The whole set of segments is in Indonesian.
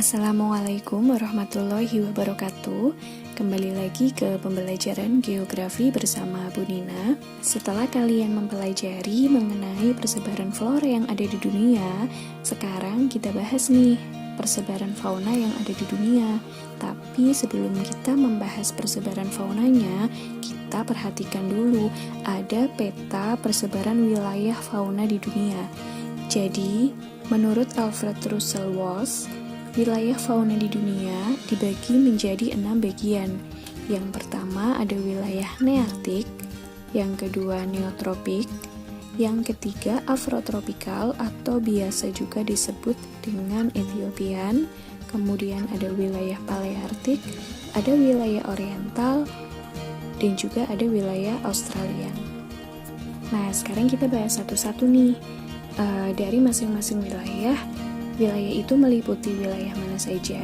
Assalamualaikum warahmatullahi wabarakatuh. Kembali lagi ke pembelajaran geografi bersama Bu Nina. Setelah kalian mempelajari mengenai persebaran flora yang ada di dunia, sekarang kita bahas nih persebaran fauna yang ada di dunia. Tapi sebelum kita membahas persebaran faunanya, kita perhatikan dulu ada peta persebaran wilayah fauna di dunia. Jadi, menurut Alfred Russel Wallace, wilayah fauna di dunia dibagi menjadi 6 bagian. Yang pertama ada wilayah neartik, yang kedua neotropik, yang ketiga afrotropikal atau biasa juga disebut dengan Ethiopian, kemudian ada wilayah paleartik, ada wilayah oriental, dan juga ada wilayah Australian. Nah, sekarang kita bahas satu-satu nih. Dari masing-masing wilayah itu meliputi wilayah mana saja,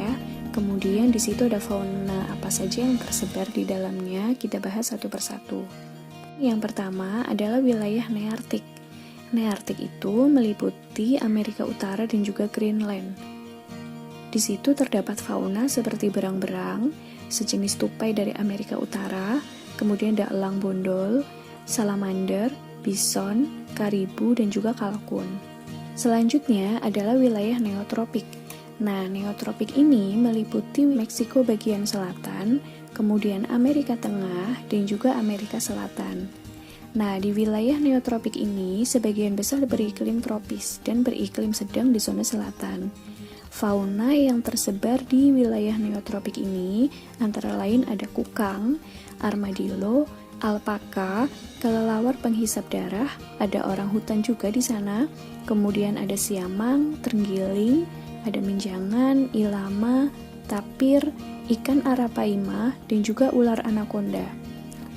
kemudian di situ ada fauna apa saja yang tersebar di dalamnya, kita bahas satu persatu. Yang pertama adalah wilayah neartik. Neartik itu meliputi Amerika Utara dan juga Greenland. Di situ terdapat fauna seperti berang-berang, sejenis tupai dari Amerika Utara, kemudian ada elang bondol, salamander, bison, karibu, dan juga kalkun. Selanjutnya adalah wilayah neotropik. Nah, neotropik ini meliputi Meksiko bagian selatan, kemudian Amerika Tengah, dan juga Amerika Selatan. Nah, di wilayah neotropik ini, sebagian besar beriklim tropis dan beriklim sedang di zona selatan. Fauna yang tersebar di wilayah neotropik ini antara lain ada kukang, armadillo, alpaka, kelelawar penghisap darah, ada orang hutan juga di sana, kemudian ada siamang, terenggiling, ada menjangan, ilama, tapir, ikan arapaima, dan juga ular anaconda.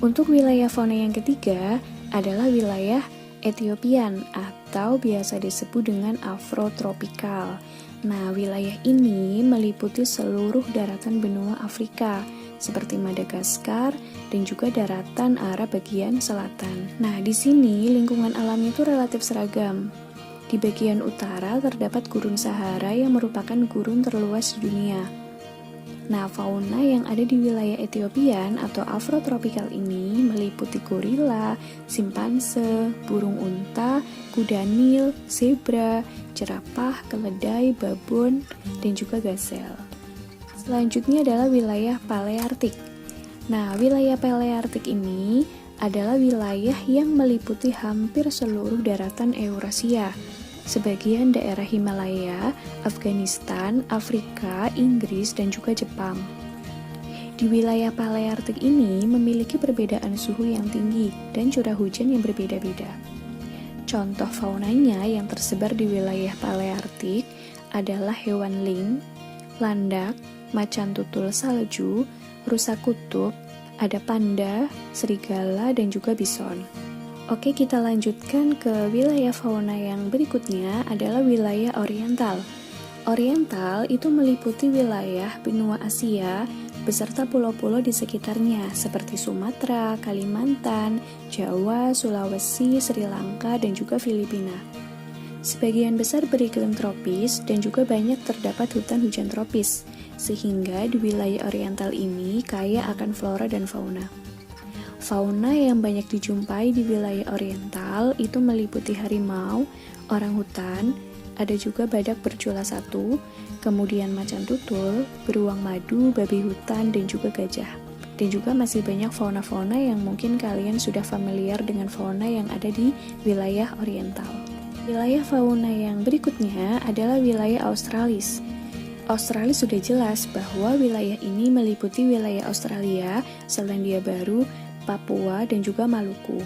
Untuk wilayah fauna yang ketiga adalah wilayah Ethiopian atau biasa disebut dengan afrotropikal. Nah, wilayah ini meliputi seluruh daratan benua Afrika, seperti Madagaskar dan juga daratan Arab bagian selatan. Nah, di sini lingkungan alamnya itu relatif seragam. Di bagian utara terdapat gurun Sahara yang merupakan gurun terluas di dunia. Nah, fauna yang ada di wilayah Ethiopian atau afrotropikal ini meliputi gorila, simpanse, burung unta, kuda Nil, zebra, jerapah, keledai, babon, dan juga gazelle. Selanjutnya adalah wilayah paleartik. Nah, wilayah paleartik ini adalah wilayah yang meliputi hampir seluruh daratan Eurasia, sebagian daerah Himalaya, Afghanistan, Afrika, Inggris, dan juga Jepang. Di wilayah paleartik ini memiliki perbedaan suhu yang tinggi dan curah hujan yang berbeda-beda. Contoh faunanya yang tersebar di wilayah paleartik adalah hewan ling, landak, macan tutul salju, rusa kutub, ada panda, serigala, dan juga bison. Oke, kita lanjutkan ke wilayah fauna yang berikutnya adalah wilayah oriental. Oriental itu meliputi wilayah benua Asia beserta pulau-pulau di sekitarnya seperti Sumatera, Kalimantan, Jawa, Sulawesi, Sri Lanka, dan juga Filipina. Sebagian besar beriklim tropis dan juga banyak terdapat hutan hujan tropis, sehingga di wilayah oriental ini kaya akan flora dan fauna. Fauna yang banyak dijumpai di wilayah oriental itu meliputi harimau, orangutan, ada juga badak bercula satu, kemudian macan tutul, beruang madu, babi hutan, dan juga gajah. Dan juga masih banyak fauna-fauna yang mungkin kalian sudah familiar dengan fauna yang ada di wilayah oriental. Wilayah fauna yang berikutnya adalah wilayah Australis. Australis sudah jelas bahwa wilayah ini meliputi wilayah Australia, Selandia Baru, Papua, dan juga Maluku.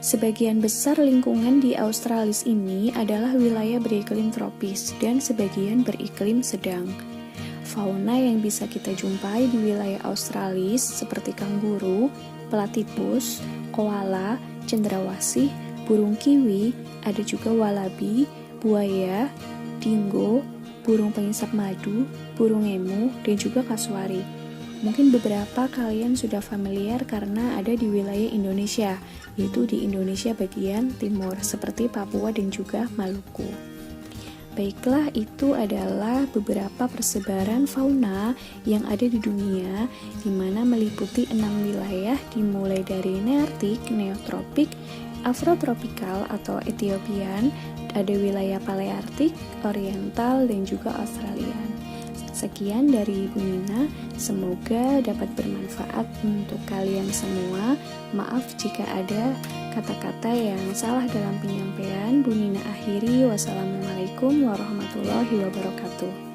Sebagian besar lingkungan di Australis ini adalah wilayah beriklim tropis dan sebagian beriklim sedang. Fauna yang bisa kita jumpai di wilayah Australis seperti kanguru, platypus, koala, cendrawasih, burung kiwi, ada juga walabi, buaya, dingo, burung pengisap madu, burung emu, dan juga kasuari. Mungkin beberapa kalian sudah familiar karena ada di wilayah Indonesia, yaitu di Indonesia bagian timur, seperti Papua dan juga Maluku. Baiklah, itu adalah beberapa persebaran fauna yang ada di dunia, di mana meliputi 6 wilayah dimulai dari neartik, neotropik, afrotropikal atau Ethiopian, ada wilayah paleartik, oriental, dan juga Australian. Sekian dari Ibu Nina, semoga dapat bermanfaat untuk kalian semua. Maaf jika ada kata-kata yang salah dalam penyampaian. Bu Nina akhiri, wassalamualaikum warahmatullahi wabarakatuh.